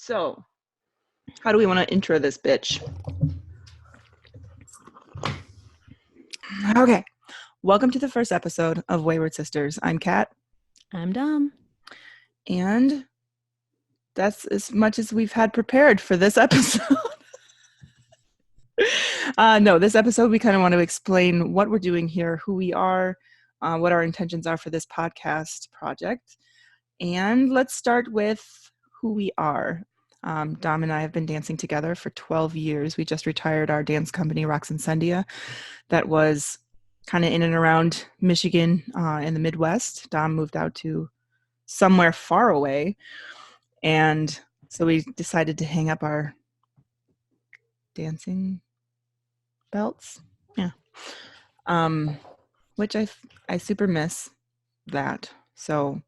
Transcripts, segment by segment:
So, how do we want to intro this bitch? Okay. Welcome to the first episode of Waywyrd Sisters. I'm Kat. I'm Dom. And that's as much as we've had prepared for this episode. No, this episode we kind of want to explain what we're doing here, who we are, what our intentions are for this podcast project. And let's start with who we are. Dom and I have been dancing together for 12 years. We just retired our dance company, Rox Incendia, that was kind of in and around Michigan in the Midwest. Dom moved out to somewhere far away. And so we decided to hang up our dancing belts. Yeah. Which I super miss that. So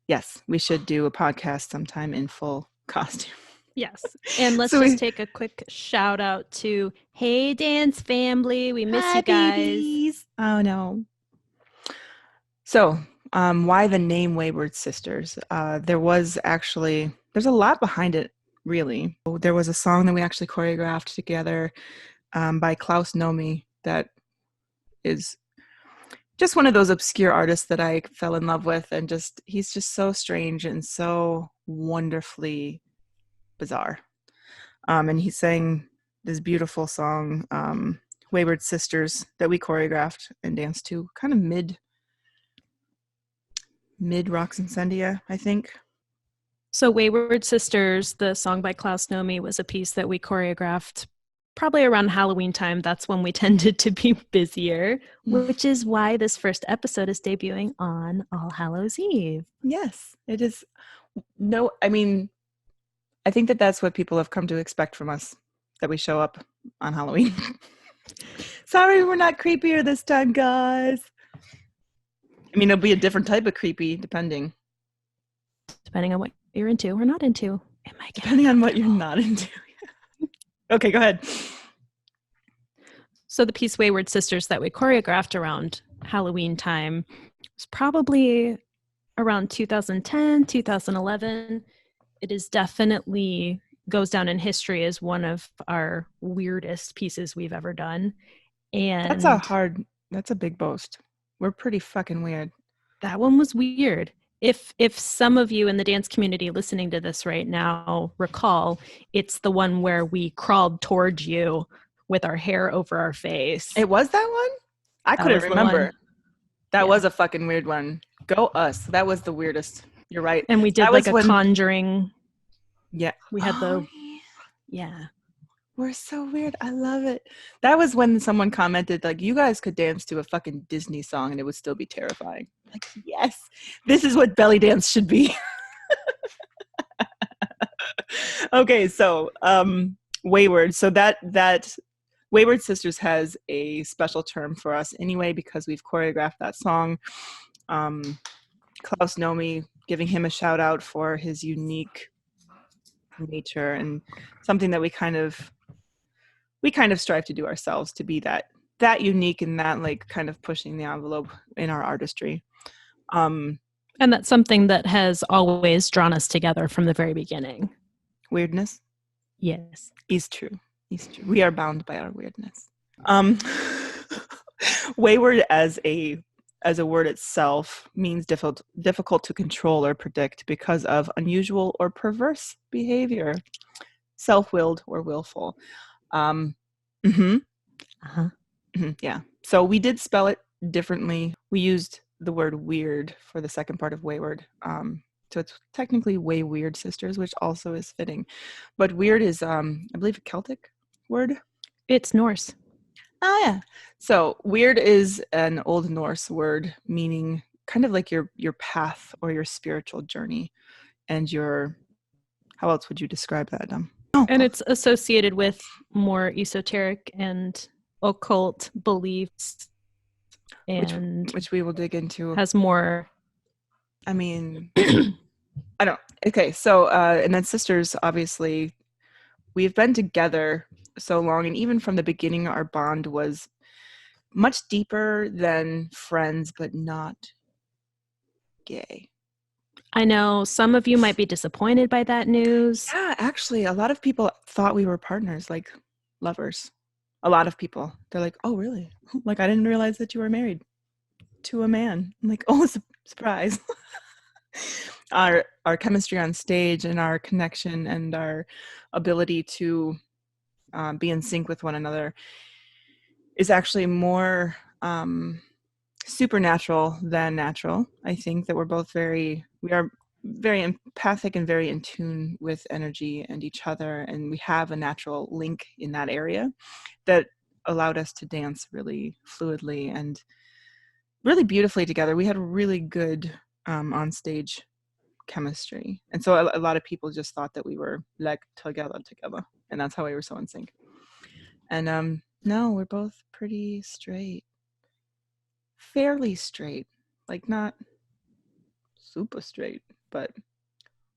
yes, we should do a podcast sometime in full costume. Yes. And let's just take a quick shout out to Hey Dance Family. We miss you guys. Babies. Oh no. So why the name Waywyrd Sisters? There's a lot behind it, really. There was a song that we actually choreographed together by Klaus Nomi that is just one of those obscure artists that I fell in love with, and he's just so strange and so wonderfully bizarre. And he sang this beautiful song, Waywyrd Sisters, that we choreographed and danced to kind of mid Rox Incendia, I think. So Waywyrd Sisters, the song by Klaus Nomi, was a piece that we choreographed probably around Halloween time. That's when we tended to be busier, which is why this first episode is debuting on All Hallows Eve. Yes, it is. No, I mean, I think that's what people have come to expect from us, that we show up on Halloween. Sorry, we're not creepier this time, guys. I mean, it'll be a different type of creepy, depending on what you're into or not into. Depending on what you're not into. Okay, go ahead. So the piece Waywyrd Sisters that we choreographed around Halloween time was probably around 2010, 2011. It is definitely goes down in history as one of our weirdest pieces we've ever done. And that's a big boast. We're pretty fucking weird. That one was weird. If some of you in the dance community listening to this right now recall, it's the one where we crawled towards you with our hair over our face. It was that one? I couldn't remember. That was a fucking weird one. Go us. That was the weirdest. You're right. And we did conjuring. Yeah. We had yeah. We're so weird. I love it. That was when someone commented, like, you guys could dance to a fucking Disney song and it would still be terrifying. Like, yes, this is what belly dance should be. Okay, so Waywyrd. So that Waywyrd Sisters has a special term for us anyway, because we've choreographed that song. Klaus Nomi, giving him a shout out for his unique nature, and something that we kind of strive to do ourselves, to be that unique and that, like, kind of pushing the envelope in our artistry. And that's something that has always drawn us together from the very beginning. Weirdness? Yes. Is true. We are bound by our weirdness. Wayward as a word itself means difficult to control or predict because of unusual or perverse behavior, self-willed or willful. Yeah. So we did spell it differently. We used the word weird for the second part of Waywyrd. So it's technically Waywyrd Sisters, which also is fitting. But weird is, I believe, a Celtic word. It's Norse. Oh, yeah. So weird is an Old Norse word meaning kind of like your path or your spiritual journey, and how else would you describe that, Dom? And it's associated with more esoteric and occult beliefs, and which we will dig into. Has more. I mean, I don't. Okay, so and then sisters, obviously, we've been together so long, and even from the beginning, our bond was much deeper than friends, but not gay. I know some of you might be disappointed by that news. Yeah, actually, a lot of people thought we were partners, like lovers. A lot of people. They're like, "Oh, really? Like, I didn't realize that you were married to a man." I'm like, "Oh, surprise." Our chemistry on stage and our connection and our ability to be in sync with one another is actually more supernatural than natural. I think that we are very empathic and very in tune with energy and each other, and we have a natural link in that area that allowed us to dance really fluidly and really beautifully together. We had really good on stage chemistry, and so a lot of people just thought that we were like together, and that's how we were so in sync. And no, we're both pretty straight, fairly straight, like not super straight, but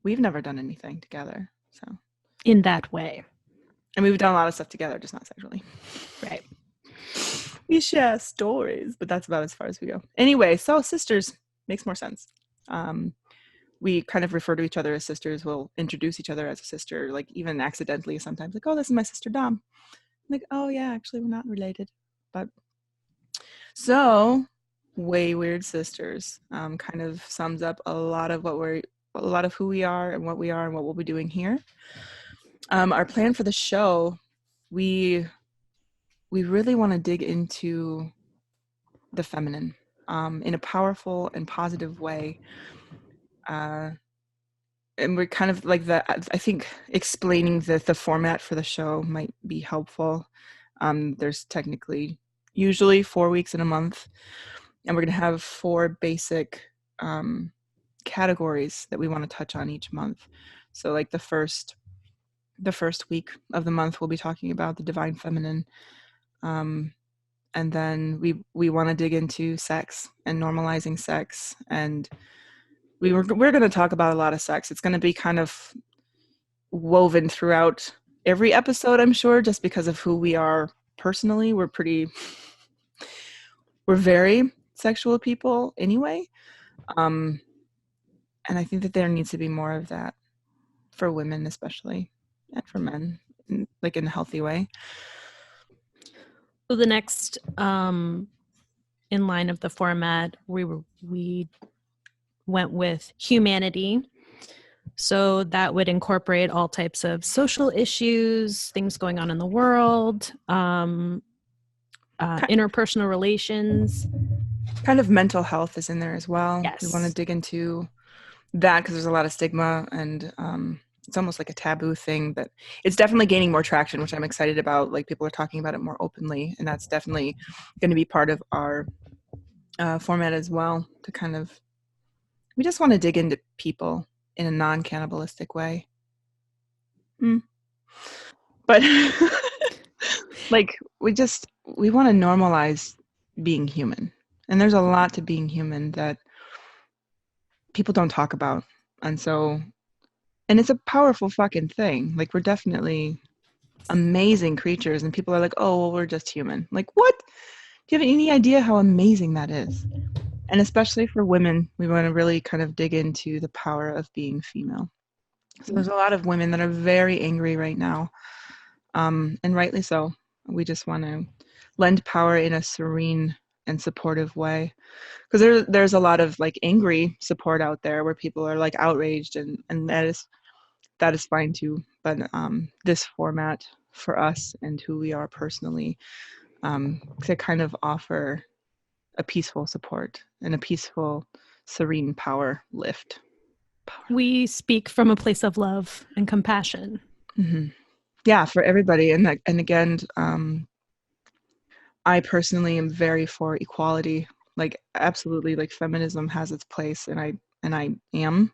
we've never done anything together. So, In that way. and we've done a lot of stuff together, just not sexually. Right. We share stories, but that's about as far as we go. Anyway, so sisters makes more sense. We kind of refer to each other as sisters. We'll introduce each other as a sister, like even accidentally sometimes, like, "Oh, this is my sister Dom." I'm like, "Oh yeah, actually we're not related." But so Waywyrd sisters kind of sums up a lot of who we are and what we'll be doing here. Our plan for the show, we really want to dig into the feminine in a powerful and positive way. And we're kind of like I think explaining the format for the show might be helpful. There's technically usually 4 weeks in a month, and we're going to have 4 basic categories that we want to touch on each month. So like the first week of the month, we'll be talking about the divine feminine. And then we want to dig into sex and normalizing sex, and we're going to talk about a lot of sex. It's going to be kind of woven throughout every episode, I'm sure, just because of who we are personally. We're very sexual people anyway, and I think that there needs to be more of that for women especially, and for men, like in a healthy way. So the next in line of the format, we went with humanity. So that would incorporate all types of social issues, things going on in the world, interpersonal relations. Kind of mental health is in there as well. Yes. We want to dig into that because there's a lot of stigma, and it's almost like a taboo thing, but it's definitely gaining more traction, which I'm excited about. Like, people are talking about it more openly, and that's definitely going to be part of our format as well. To kind of, we just want to dig into people in a non-cannibalistic way. But like, we want to normalize being human, and there's a lot to being human that people don't talk about. And so, and it's a powerful fucking thing. Like, we're definitely amazing creatures, and people are like, "Oh, well, we're just human." Like, what? Do you have any idea how amazing that is? And especially for women, we want to really kind of dig into the power of being female. So there's a lot of women that are very angry right now, and rightly so. We just want to lend power in a serene and supportive way, because there's a lot of like angry support out there where people are like outraged, and that is fine too. But this format for us and who we are personally, to kind of offer a peaceful support and a peaceful, serene power lift. We speak from a place of love and compassion. Mm-hmm. Yeah, for everybody. And again, I personally am very for equality. Like, absolutely, like, feminism has its place, and I am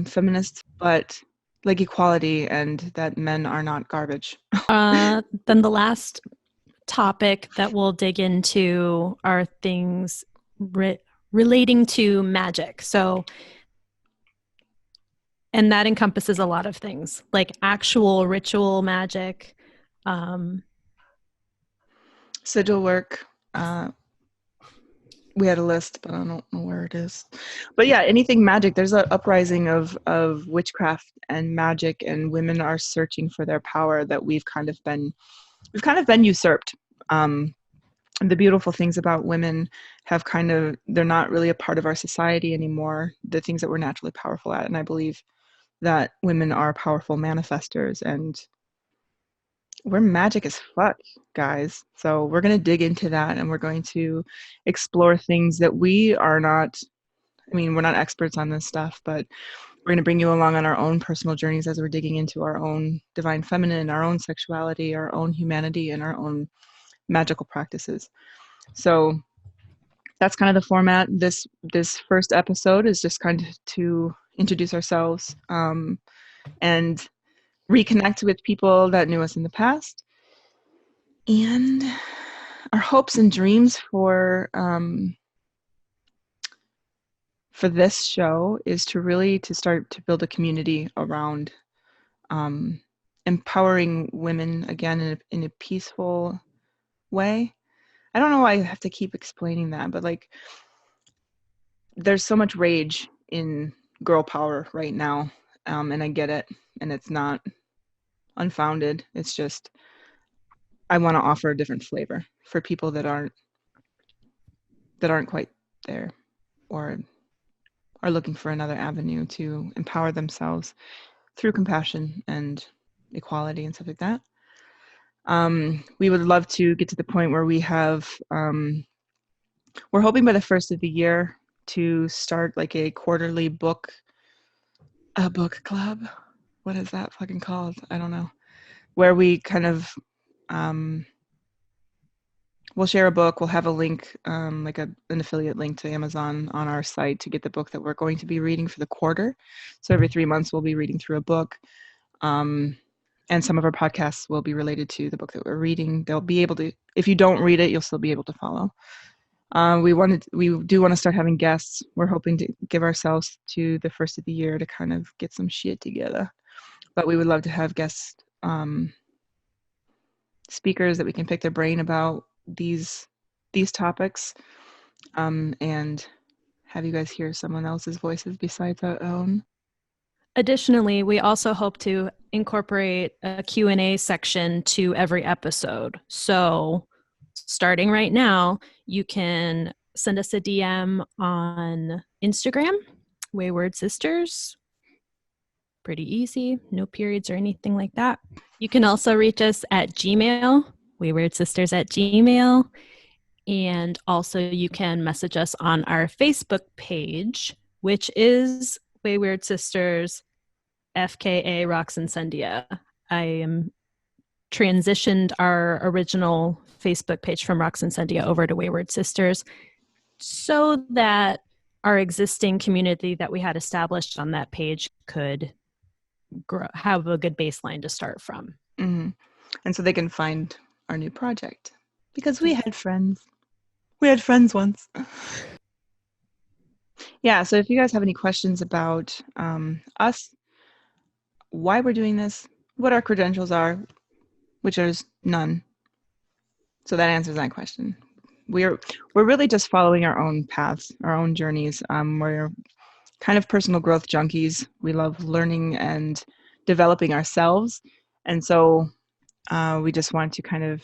feminist, but like equality and that men are not garbage. Then the last topic that we'll dig into are things relating to magic. So, and that encompasses a lot of things, like actual ritual magic, Sigil work, We had a list, but I don't know where it is. But yeah, anything magic. There's an uprising of witchcraft and magic, and women are searching for their power that we've kind of been usurped. Um, the beautiful things about women have they're not really a part of our society anymore. The things that we're naturally powerful at, and I believe that women are powerful manifestors, and we're magic as fuck, guys. So we're going to dig into that, and we're going to explore things that we are not, I mean, we're not experts on this stuff, but we're going to bring you along on our own personal journeys as we're digging into our own divine feminine, our own sexuality, our own humanity, and our own magical practices. So that's kind of the format. This first episode is just kind of to introduce ourselves, and reconnect with people that knew us in the past, and our hopes and dreams for this show is to start to build a community around um, empowering women again in a peaceful way. I don't know why I have to keep explaining that, but like there's so much rage in girl power right now, and I get it, and it's not unfounded. It's just I want to offer a different flavor for people that aren't quite there, or are looking for another avenue to empower themselves through compassion and equality and stuff like that. We would love to get to the point where we're hoping by the first of the year to start like a quarterly a book club. What is that fucking called? I don't know. Where we kind of, we'll share a book. We'll have a link, like an affiliate link to Amazon on our site to get the book that we're going to be reading for the quarter. So every 3 months we'll be reading through a book. And some of our podcasts will be related to the book that we're reading. They'll be able to, if you don't read it, you'll still be able to follow. We do want to start having guests. We're hoping to give ourselves to the first of the year to kind of get some shit together. But we would love to have guest speakers that we can pick their brain about these topics, and have you guys hear someone else's voices besides our own. Additionally, we also hope to incorporate a Q&A section to every episode. So starting right now, you can send us a DM on Instagram, Waywyrd Sisters. Pretty easy, no periods or anything like that. You can also reach us at Gmail, waywyrdSisters@gmail. And also you can message us on our Facebook page, which is Waywyrd Sisters, FKA Rocks and Sendia. I am transitioned our original Facebook page from Rocks and Sendia over to Waywyrd Sisters so that our existing community that we had established on that page could have a good baseline to start from. Mm-hmm. And so they can find our new project, because we had friends. We had friends once. Yeah, so if you guys have any questions about us, why we're doing this, what our credentials are, which is none. So that answers that question. We're really just following our own paths, our own journeys. We're kind of personal growth junkies. We love learning and developing ourselves. And so we just want to kind of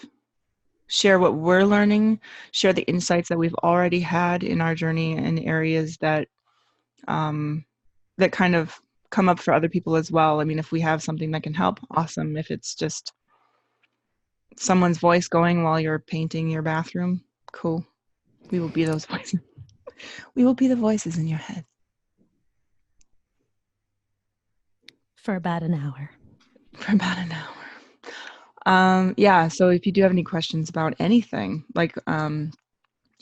share what we're learning, share the insights that we've already had in our journey in areas that that kind of come up for other people as well. I mean, if we have something that can help, awesome. If it's just someone's voice going while you're painting your bathroom, cool. We will be those voices. We will be the voices in your head. For about an hour. For about an hour. Yeah, so if you do have any questions about anything, like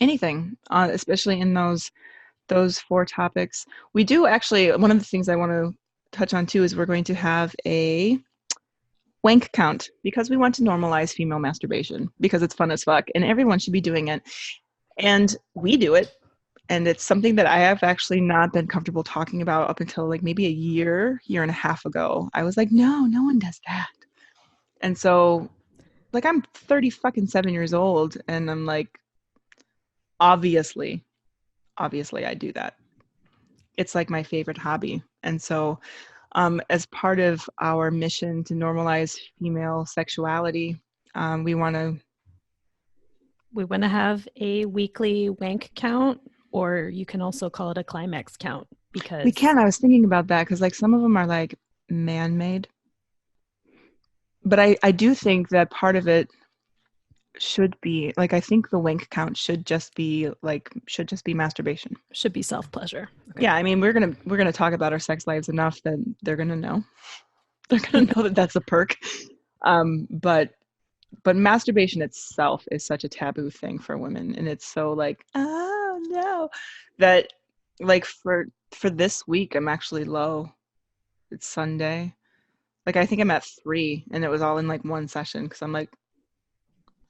anything, especially in those 4 topics, we do actually, one of the things I want to touch on too is we're going to have a wank count, because we want to normalize female masturbation, because it's fun as fuck and everyone should be doing it. And we do it. And it's something that I have actually not been comfortable talking about up until like maybe a year and a half ago. I was like, no one does that. And so like I'm 30 fucking 7 years old, and I'm like, obviously obviously I do that. It's like my favorite hobby. And so, as part of our mission to normalize female sexuality, we want to. We want to have a weekly wank count, or you can also call it a climax count because We can. I was thinking about that because, like, some of them are like man-made, but I do think that part of it should be like, I think the wank count should just be masturbation. should be self-pleasure. Okay. Yeah, I mean, we're gonna talk about our sex lives enough that they're gonna know. They're gonna know that that's a perk. But masturbation itself is such a taboo thing for women, and it's so like, oh no, that like for this week I'm actually low. It's Sunday. Like, I think I'm at 3, and it was all in like one session because I'm like,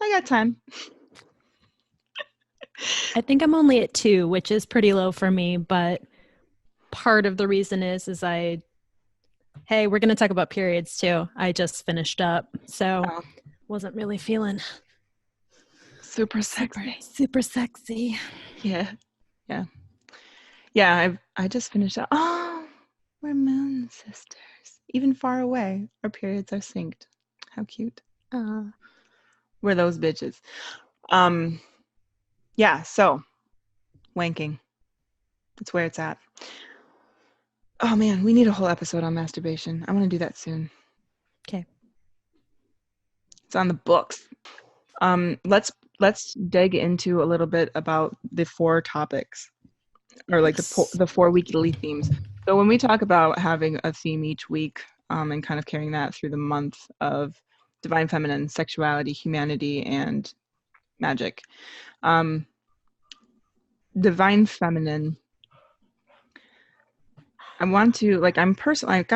I got time. I think I'm only at 2, which is pretty low for me, but part of the reason is hey, we're going to talk about periods too. I just finished up, so Oh, wasn't really feeling super sexy. super sexy. Yeah, yeah, yeah. I just finished up. Oh, we're moon sisters. Even far away, our periods are synced. How cute. We're those bitches. Yeah. So wanking. That's where it's at. Oh man, we need a whole episode on masturbation. I want to do that soon. Okay. It's on the books. Let's dig into a little bit about the 4 topics, or like the 4 weekly themes. So when we talk about having a theme each week, and kind of carrying that through the month of divine feminine, sexuality, humanity, and magic. Divine feminine. I want to, like, I'm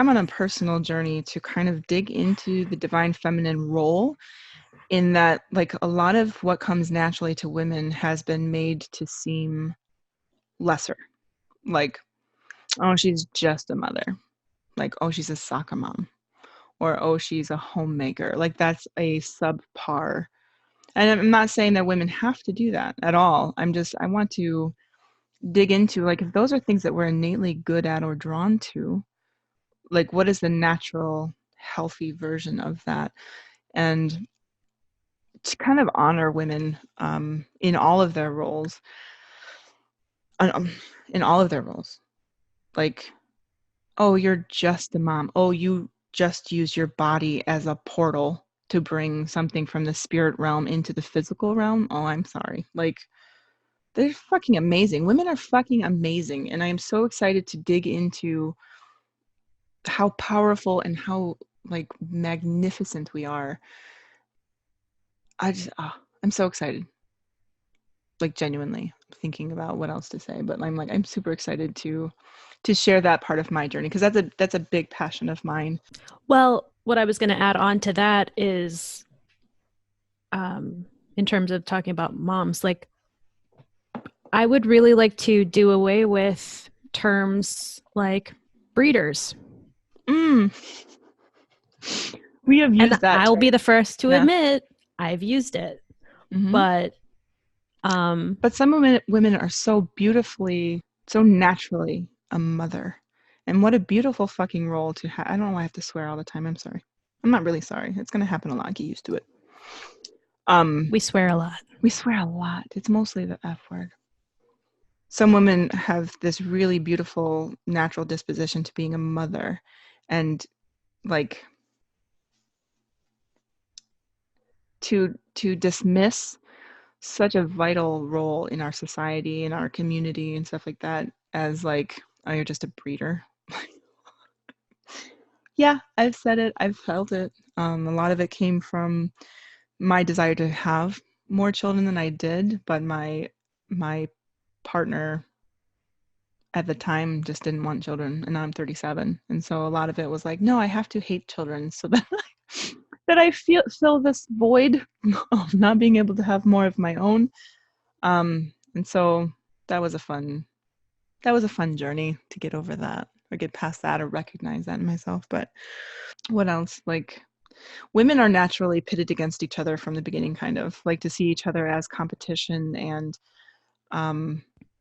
on a personal journey to kind of dig into the divine feminine role, in that, like, a lot of what comes naturally to women has been made to seem lesser. Like, oh, she's just a mother. Like, oh, she's a soccer mom. Or, oh, she's a homemaker. Like, that's a subpar. And I'm not saying that women have to do that at all. I want to dig into, like, if those are things that we're innately good at or drawn to, like, what is the natural, healthy version of that? And to kind of honor women, in all of their roles, in all of their roles. Like, oh, you're just a mom. Oh, you just use your body as a portal to bring something from the spirit realm into the physical realm. Oh, I'm sorry. Like, they're fucking amazing. Women are fucking amazing. And I am so excited to dig into how powerful and how, like, magnificent we are. I'm so excited. Like, genuinely thinking about what else to say, but I'm super excited to share that part of my journey, because that's a big passion of mine. Well, what I was going to add on to that is, in terms of talking about moms, like, I would really like to do away with terms like breeders. We have used And that I'll term. be the first to Yeah. admit I've used it. Mm-hmm. But some women are so beautifully, so naturally a mother. And what a beautiful fucking role to have. I don't know why I have to swear all the time. I'm sorry. I'm not really sorry. It's going to happen a lot. Get used to it. We swear a lot. We swear a lot. It's mostly the F word. Some women have this really beautiful natural disposition to being a mother, and, like, to dismiss such a vital role in our society, in our community, and stuff like that, as like, oh, you're just a breeder. Yeah, I've said it. I've felt it. A lot of it came from my desire to have more children than I did, but my partner at the time just didn't want children, and now I'm 37, and so a lot of it was like, no, I have to hate children so that I fill this void of not being able to have more of my own. And so that was a fun journey to get over that, or get past that, or recognize that in myself. But what else? Like, women are naturally pitted against each other from the beginning, kind of like to see each other as competition, and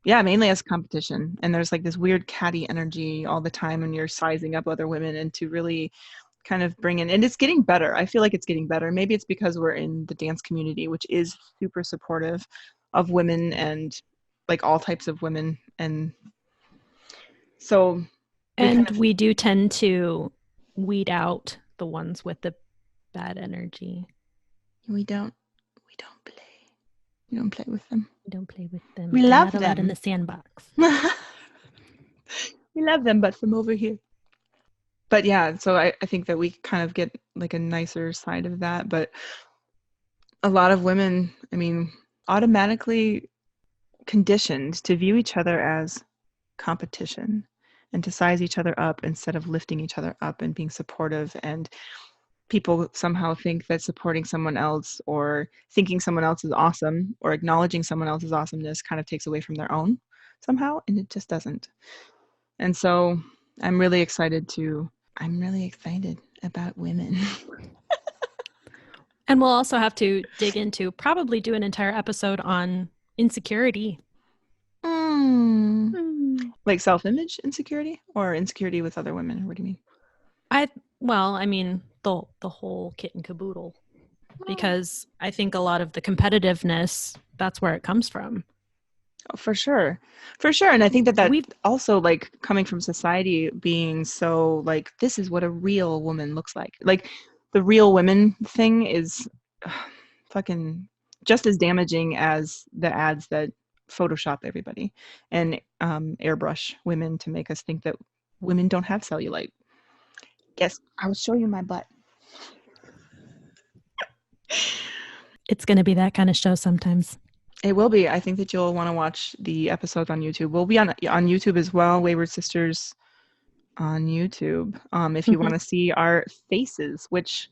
Yeah, mainly as competition. And there's like this weird catty energy all the time when you're sizing up other women, and to really kind of bring in, and it's getting better. I feel like it's getting better. Maybe it's because we're in the dance community, which is super supportive of women and like all types of women. And so we kind And of, we do tend to weed out the ones with the bad energy. we don't, we don't play. We don't play with them. We don't play with them. We They're love not allowed in the them. sandbox. We love them, but from over here. But yeah, so I think that we kind of get like a nicer side of that. But a lot of women, I mean, automatically conditioned to view each other as competition and to size each other up instead of lifting each other up and being supportive. And people somehow think that supporting someone else or thinking someone else is awesome or acknowledging someone else's awesomeness kind of takes away from their own somehow, and it just doesn't. And so I'm really excited to I'm really excited about women. And we'll also have to dig into, probably do an entire episode on insecurity. Mm. Like self-image insecurity or insecurity with other women? What do you mean? I mean the whole kit and caboodle, because I think a lot of the competitiveness, that's where it comes from. Oh, for sure. For sure. And I think that We've also like coming from society being so like, this is what a real woman looks like. Like the real women thing is fucking just as damaging as the ads that Photoshop everybody and airbrush women to make us think that women don't have cellulite. Yes, I will show you my butt. It's going to be that kind of show sometimes. It will be. I think that you'll want to watch the episodes on YouTube. We'll be on YouTube as well, Waywyrd Sisters on YouTube. If you want to see our faces, which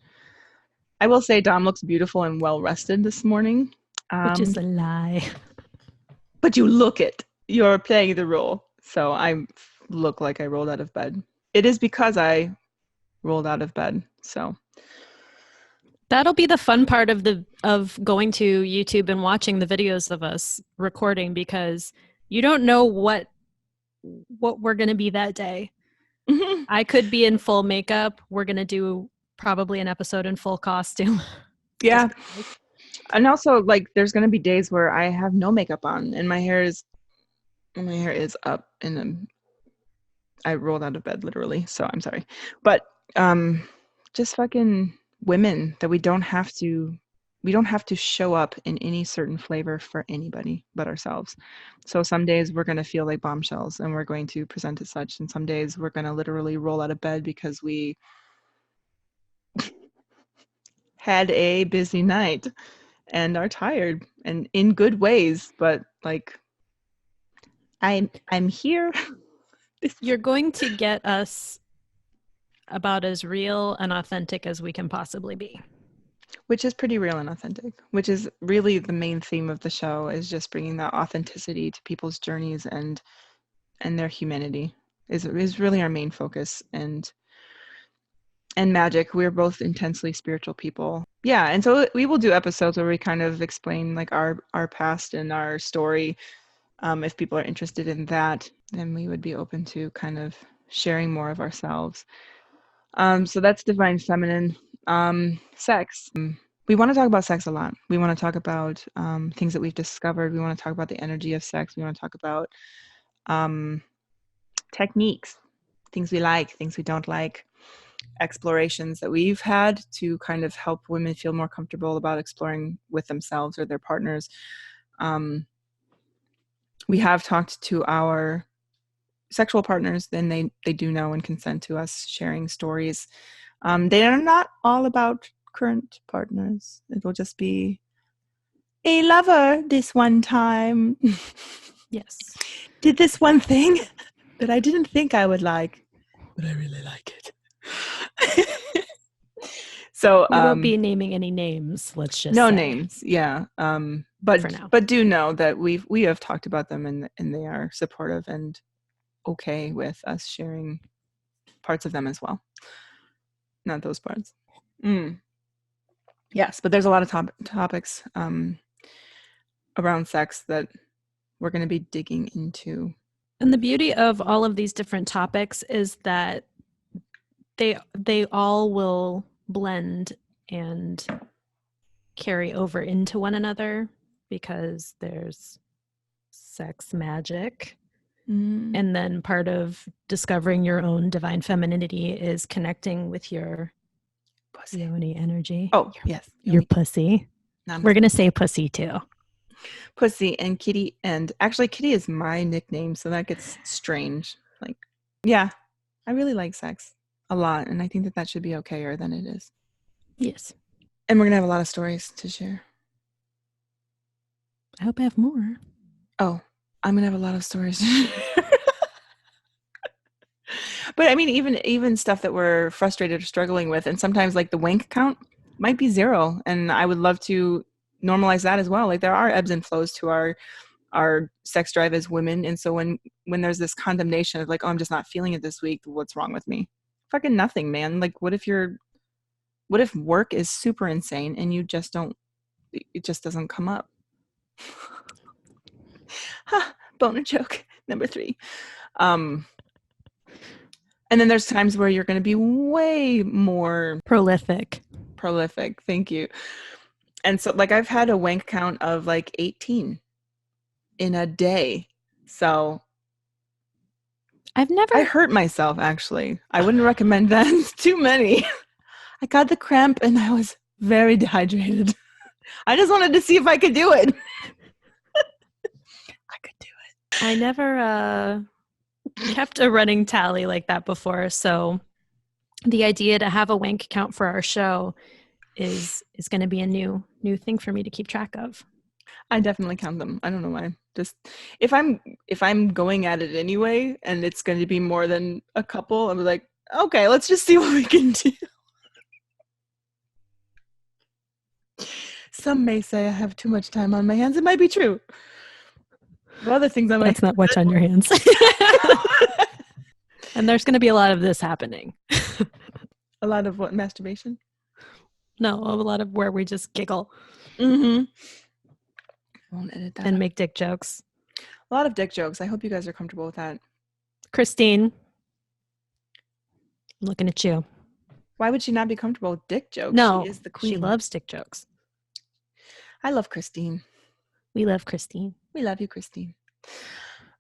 I will say Dom looks beautiful and well rested this morning. Which is a lie. But you look it. You're playing the role. So I look like I rolled out of bed. It is because I rolled out of bed. So That'll be the fun part of going to YouTube and watching the videos of us recording, because you don't know what we're going to be that day. I could be in full makeup. We're going to do probably an episode in full costume. Yeah. And also like there's going to be days where I have no makeup on and my hair is up and I rolled out of bed literally. So I'm sorry. But just fucking women that we don't have to show up in any certain flavor for anybody but ourselves. So some days we're going to feel like bombshells and we're going to present as such, and some days we're going to literally roll out of bed because we had a busy night and are tired, and in good ways, but like I'm here. You're going to get us about as real and authentic as we can possibly be. Which is pretty real and authentic, which is really the main theme of the show, is just bringing that authenticity to people's journeys and their humanity is really our main focus. And magic, we're both intensely spiritual people. Yeah, and so we will do episodes where we kind of explain like our past and our story. If people are interested in that, then we would be open to kind of sharing more of ourselves. So that's divine feminine. Sex. We want to talk about sex a lot. We want to talk about things that we've discovered. We want to talk about the energy of sex. We want to talk about techniques, things we like, things we don't like, explorations that we've had to kind of help women feel more comfortable about exploring with themselves or their partners. We have talked to our sexual partners, then they do know and consent to us sharing stories. They are not all about current partners. It will just be a lover this one time. Yes. Did this one thing that I didn't think I would like, but I really like it. So we won't be naming any names. Let's just no say. names, yeah. For now. But do know that we have talked about them and they are supportive and okay with us sharing parts of them as well. Not those parts. Yes, but there's a lot of topics around sex that we're going to be digging into. And the beauty of all of these different topics is that they all will blend and carry over into one another, because there's sex magic. And then part of discovering your own divine femininity is connecting with your Pussy. yoni energy. Oh, yes. Your pussy. We're going to say pussy too. Pussy and Kitty. And actually, Kitty is my nickname, so that gets strange. Like, yeah, I really like sex a lot, and I think that should be okayer than it is. Yes. And we're going to have a lot of stories to share. I hope I have more. Oh, I'm going to have a lot of stories. But I mean, even stuff that we're frustrated or struggling with, and sometimes like the wank count might be 0, and I would love to normalize that as well. Like there are ebbs and flows to our sex drive as women, and so when there's this condemnation of like, oh, I'm just not feeling it this week, what's wrong with me? Fucking nothing, man. Like what if work is super insane and you just don't, it just doesn't come up? Ha, boner joke number 3. And then there's times where you're going to be way more prolific. Thank you. And so like I've had a wank count of like 18 in a day. So I hurt myself, actually. I wouldn't recommend that. It's too many. I got the cramp and I was very dehydrated. I just wanted to see if I could do it. I could do it. I never kept a running tally like that before, so the idea to have a wank count for our show is going to be a new thing for me to keep track of. I definitely count them. I don't know why. Just if I'm going at it anyway and it's going to be more than a couple, I'm like, okay, let's just see what we can do. Some may say I have too much time on my hands. It might be true. But other things I might. That's not what's on your hands. And there's going to be a lot of this happening. A lot of what? Masturbation? No, a lot of where we just giggle. Mm-hmm. I won't edit that. And make dick jokes. A lot of dick jokes. I hope you guys are comfortable with that. Christine, I'm looking at you. Why would she not be comfortable with dick jokes? No, she is the queen. She loves dick jokes. I love Christine. We love Christine. We love you, Christine.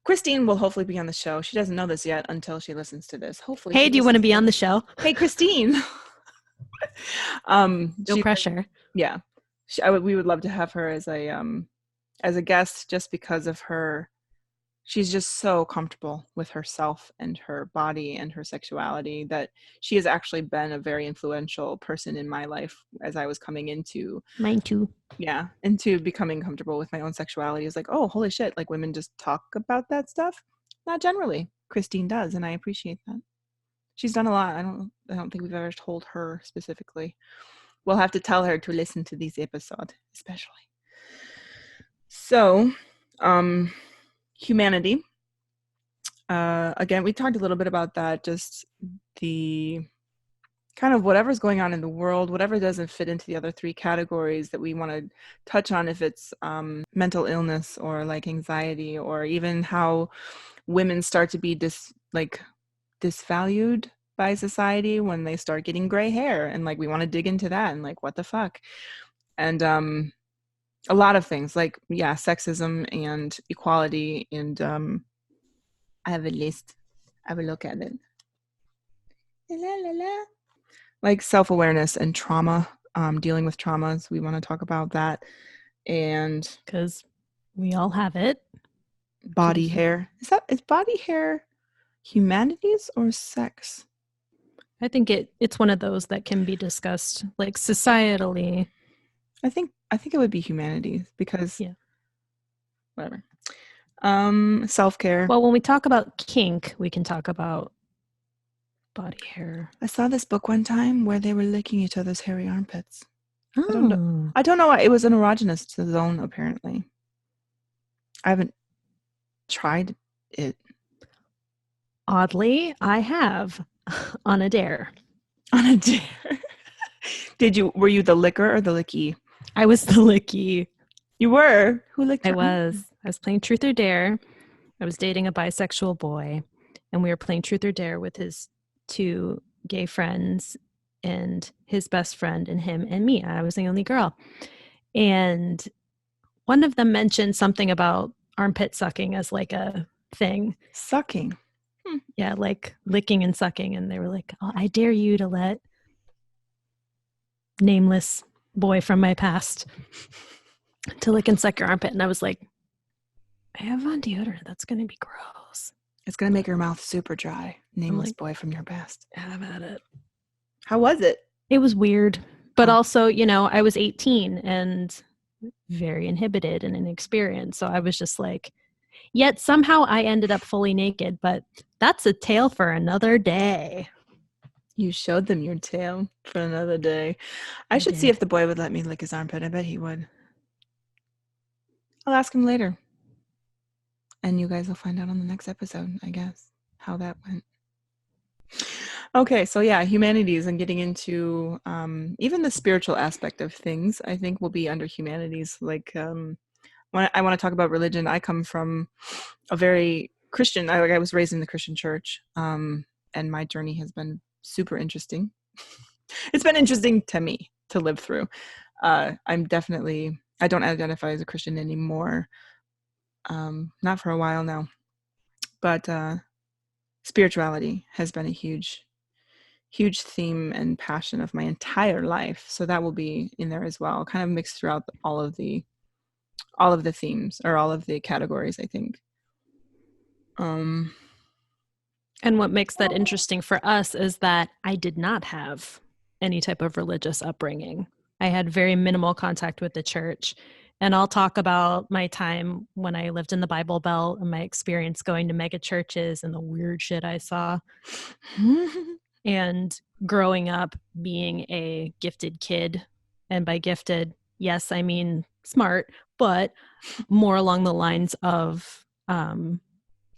Christine will hopefully be on the show. She doesn't know this yet until she listens to this. Hopefully. Hey, do you want to be on the show? Hey, Christine. No pressure. Yeah, we would love to have her as a guest, just because of her. She's just so comfortable with herself and her body and her sexuality that she has actually been a very influential person in my life as I was coming into. Mine too. Yeah, into becoming comfortable with my own sexuality. It's like, oh, holy shit, like women just talk about that stuff? Not generally. Christine does, and I appreciate that. She's done a lot. I don't think we've ever told her specifically. We'll have to tell her to listen to these episodes, especially. So, humanity. Again, we talked a little bit about that, just the kind of whatever's going on in the world, whatever doesn't fit into the other 3 categories that we want to touch on, if it's mental illness or like anxiety, or even how women start to be disvalued by society when they start getting gray hair, and like we want to dig into that and like what the fuck. And a lot of things like, yeah, sexism and equality, and I have a list. I will look at it. La, la, la. Like self-awareness and trauma, dealing with traumas. We want to talk about that. And because we all have it. Body hair. Is body hair humanities or sex? I think it's one of those that can be discussed like societally. I think it would be humanities, because whatever. Self-care. Well, when we talk about kink, we can talk about body hair. I saw this book one time where they were licking each other's hairy armpits. Oh. I don't know why. It was an erogenous zone, apparently. I haven't tried it. Oddly, I have on a dare. On a dare. Were you the licker or the licky? I was the licky. You were? Who licked I your was I was playing Truth or Dare. I was dating a bisexual boy, and we were playing Truth or Dare with his two gay friends and his best friend and him and me. I was the only girl. And one of them mentioned something about armpit sucking as like a thing. Sucking. Yeah, like licking and sucking. And they were like, oh, I dare you to let nameless boy from my past to lick and suck your armpit. And I was like, I have on deodorant. That's going to be gross. It's going to make your mouth super dry. Nameless like, boy from your past. Have at it. How was it? It was weird. But also, you know, I was 18 and very inhibited and inexperienced. So I was just like, yet somehow I ended up fully naked. But that's a tale for another day. You showed them your tail for another day. I should see if the boy would let me lick his armpit. I bet he would. I'll ask him later. And you guys will find out on the next episode, I guess, how that went. Okay, so yeah, humanities and getting into even the spiritual aspect of things, I think will be under humanities. Like when I want to talk about religion, I come from a very Christian, I was raised in the Christian church, and my journey has been super interesting. It's been interesting to me to live through. I don't identify as a Christian anymore. Not for a while now, but spirituality has been a huge theme and passion of my entire life. So that will be in there as well, kind of mixed throughout all of the themes or all of the categories, I think. And what makes that interesting for us is that I did not have any type of religious upbringing. I had very minimal contact with the church. And I'll talk about my time when I lived in the Bible Belt and my experience going to mega churches and the weird shit I saw. And growing up being a gifted kid. And by gifted, yes, I mean smart, but more along the lines of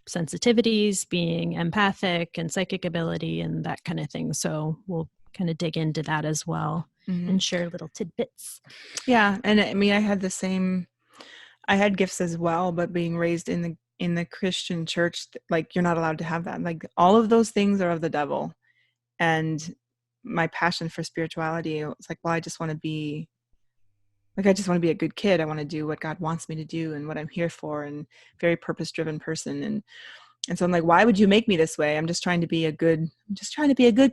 sensitivities, being empathic and psychic ability and that kind of thing. So we'll kind of dig into that as well and share little tidbits. Yeah. And I mean, I had gifts as well, but being raised in the Christian church, like you're not allowed to have that. Like all of those things are of the devil. And my passion for spirituality, it's like, well, I just want to be a good kid. I want to do what God wants me to do and what I'm here for, and very purpose-driven person. And so I'm like, why would you make me this way? I'm just trying to be a good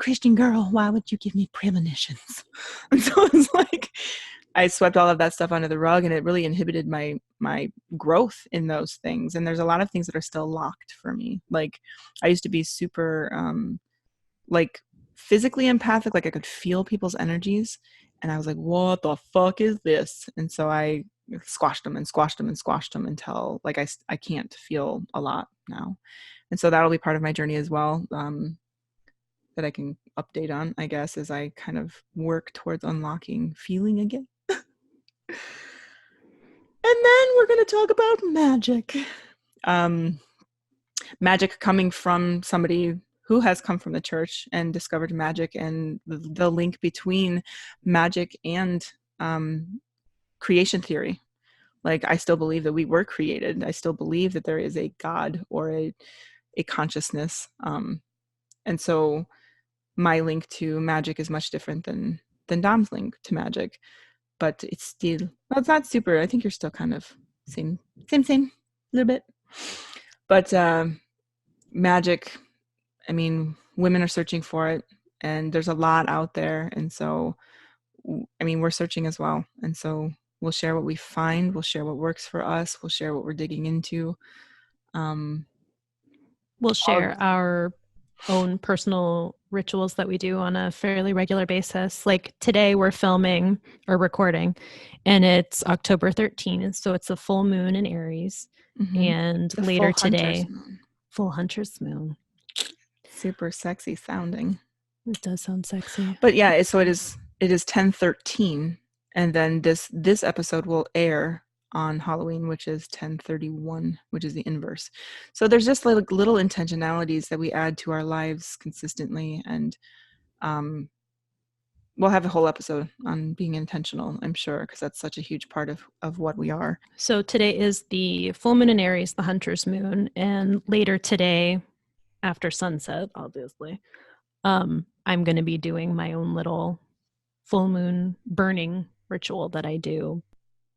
Christian girl. Why would you give me premonitions? And so it's like, I swept all of that stuff under the rug, and it really inhibited my growth in those things. And there's a lot of things that are still locked for me. Like I used to be super, like physically empathic. Like I could feel people's energies. And I was like, what the fuck is this? And so I squashed them until like I can't feel a lot now. And so that'll be part of my journey as well, that I can update on, I guess, as I kind of work towards unlocking feeling again. And then we're going to talk about magic. Magic coming from somebody who has come from the church and discovered magic, and the link between magic and creation theory. Like I still believe that we were created. I still believe that there is a God or a consciousness. And so my link to magic is much different than Dom's link to magic. But it's still, well, it's not super. I think you're still kind of same, a little bit. But magic, I mean, women are searching for it, and there's a lot out there. And so, I mean, we're searching as well. And so we'll share what we find. We'll share what works for us. We'll share what we're digging into. We'll share our own personal rituals that we do on a fairly regular basis. Like today we're filming or recording, and it's October 13th. So it's a full moon in Aries. And the later today, full hunter's moon. Super sexy sounding. It does sound sexy. But yeah, so it is 10/13, and then this episode will air on Halloween, which is 10/31, which is the inverse. So there's just like little intentionalities that we add to our lives consistently, and we'll have a whole episode on being intentional, I'm sure, because that's such a huge part of what we are. So today is the full moon in Aries, the hunter's moon, and later today, after sunset, obviously, I'm going to be doing my own little full moon burning ritual that I do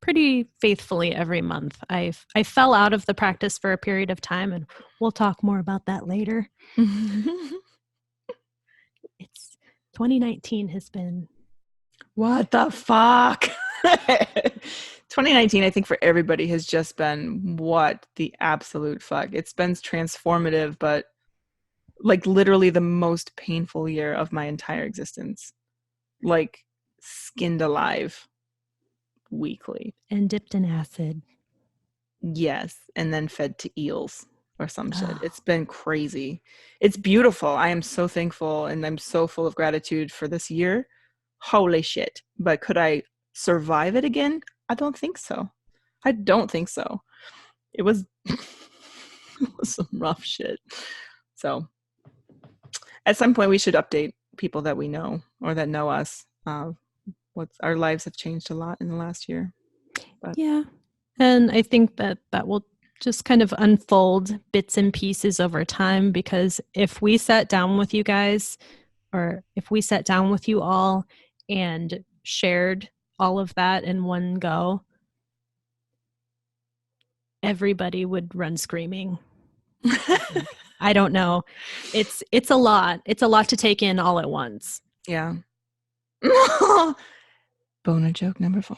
pretty faithfully every month. I fell out of the practice for a period of time, and we'll talk more about that later. It's 2019 has been what the fuck. 2019, I think for everybody has just been what the absolute fuck. It's been transformative, but like literally the most painful year of my entire existence. Like skinned alive weekly. and dipped in acid. Yes, and then fed to eels or some shit. It's been crazy. It's beautiful. I am so thankful and I'm so full of gratitude for this year. Holy shit. But could I survive it again? I don't think so. I don't think so. It was, it was some rough shit. So at some point we should update people that we know or that know us. Our lives have changed a lot in the last year. But. Yeah. And I think that will just kind of unfold bits and pieces over time, because if we sat down with you guys, or if we sat down with you all and shared all of that in one go, everybody would run screaming. I don't know. It's a lot. It's a lot to take in all at once. Yeah. Boner joke number 4.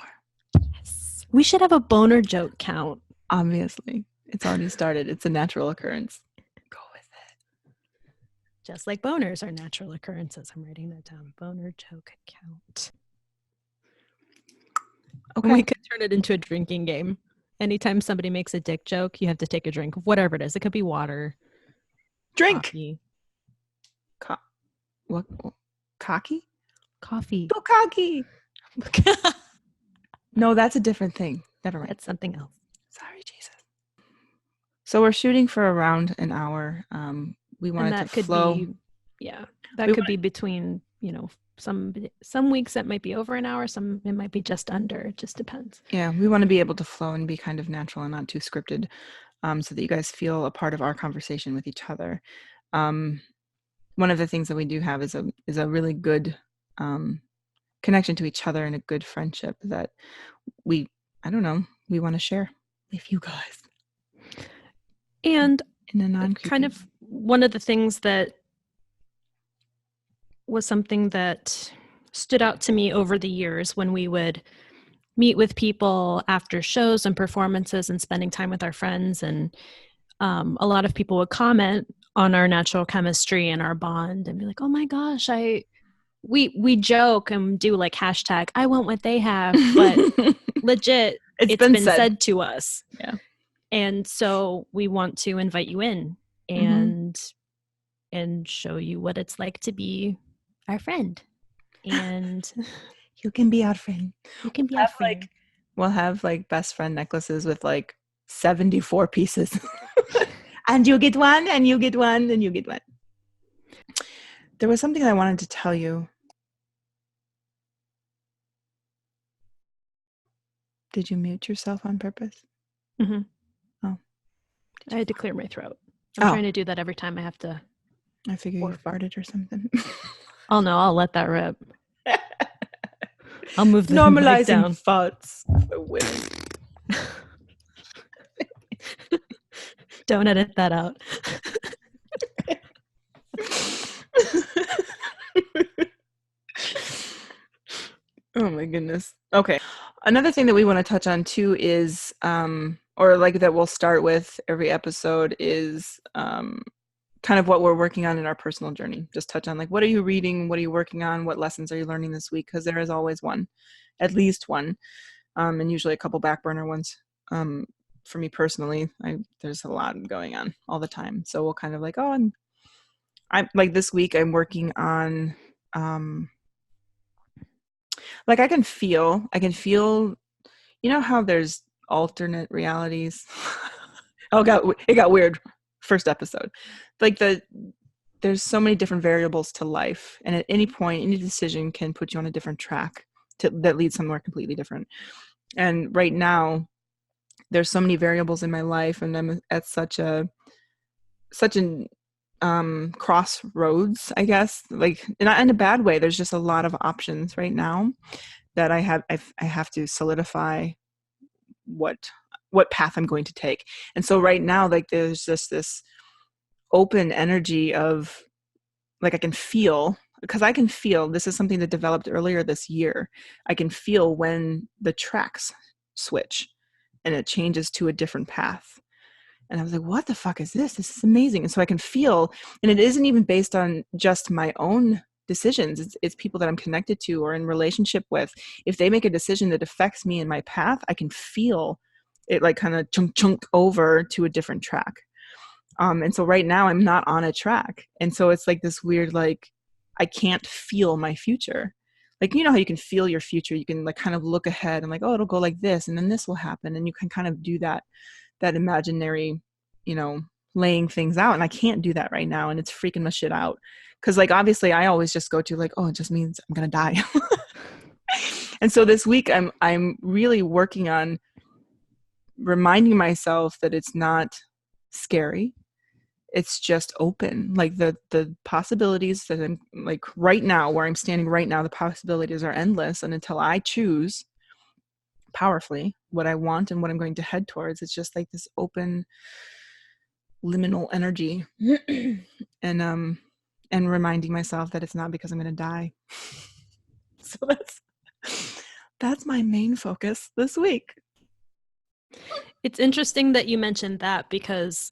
Yes. We should have a boner joke count. Obviously. It's already started. It's a natural occurrence. Go with it. Just like boners are natural occurrences. I'm writing that down. Boner joke count. Okay. We could turn it into a drinking game. Anytime somebody makes a dick joke, you have to take a drink of whatever it is. It could be water. Drink. Coffee. What? Cocky? Coffee. Bukkake. No, that's a different thing. Never mind. That's something else. Sorry, Jesus. So we're shooting for around an hour. We want it to flow. That could be between, some weeks that might be over an hour, some it might be just under. It just depends. Yeah, we want to be able to flow and be kind of natural and not too scripted, so that you guys feel a part of our conversation with each other. One of the things that we do have is a really good connection to each other and a good friendship that we want to share with you guys. And in a non-creepy kind of one of the things that was something that stood out to me over the years when we would meet with people after shows and performances and spending time with our friends, and a lot of people would comment on our natural chemistry and our bond and be like, oh my gosh, we joke and do like hashtag I want what they have, but legit it's been said to us. Yeah. And so we want to invite you in and show you what it's like to be our friend. And you can be our friend. You can be our friend. We'll have like best friend necklaces with like 74 pieces. And you get one, and you get one, and you get one. There was something I wanted to tell you. Did you mute yourself on purpose? Mm-hmm. Oh. I had to clear my throat. I'm trying to do that every time I have to. I figure you farted or something. Oh no, I'll let that rip. I'll move the normalizing down. Farts for women. Don't edit that out. Oh my goodness. Okay. Another thing that we want to touch on too is, or like that we'll start with every episode is kind of what we're working on in our personal journey. Just touch on like, what are you reading? What are you working on? What lessons are you learning this week? Because there is always one, at least one, and usually a couple back burner ones. For me personally, there's a lot going on all the time. So we'll kind of like, I'm like this week I'm working on, like I can feel, you know how there's alternate realities? It got weird first episode. Like there's so many different variables to life, and at any point any decision can put you on a different track that leads somewhere completely different. And right now there's so many variables in my life, and I'm at such an crossroads, I guess, like in a bad way. There's just a lot of options right now that I have to solidify what path I'm going to take. And so right now, like, there's just this open energy of, like, I can feel this is something that developed earlier this year. I can feel when the tracks switch and it changes to a different path. And I was like, what the fuck is this? This is amazing. And so I can feel, and it isn't even based on just my own decisions. It's people that I'm connected to or in relationship with. If they make a decision that affects me in my path, I can feel it, like, kind of chunk over to a different track. And so right now I'm not on a track. And so it's like this weird, like, I can't feel my future. Like, you know how you can feel your future? You can, like, kind of look ahead and, like, oh, it'll go like this, and then this will happen. And you can kind of do that imaginary, you know, laying things out. And I can't do that right now. And it's freaking my shit out. Cause, like, obviously I always just go to, like, oh, it just means I'm going to die. And so this week I'm really working on reminding myself that it's not scary. It's just open. Like, the possibilities that I'm, like, right now, where I'm standing right now, the possibilities are endless. And until I choose powerfully what I want and what I'm going to head towards, it's just like this open liminal energy. And reminding myself that it's not because I'm going to die. So that's my main focus this week. It's interesting that you mentioned that, because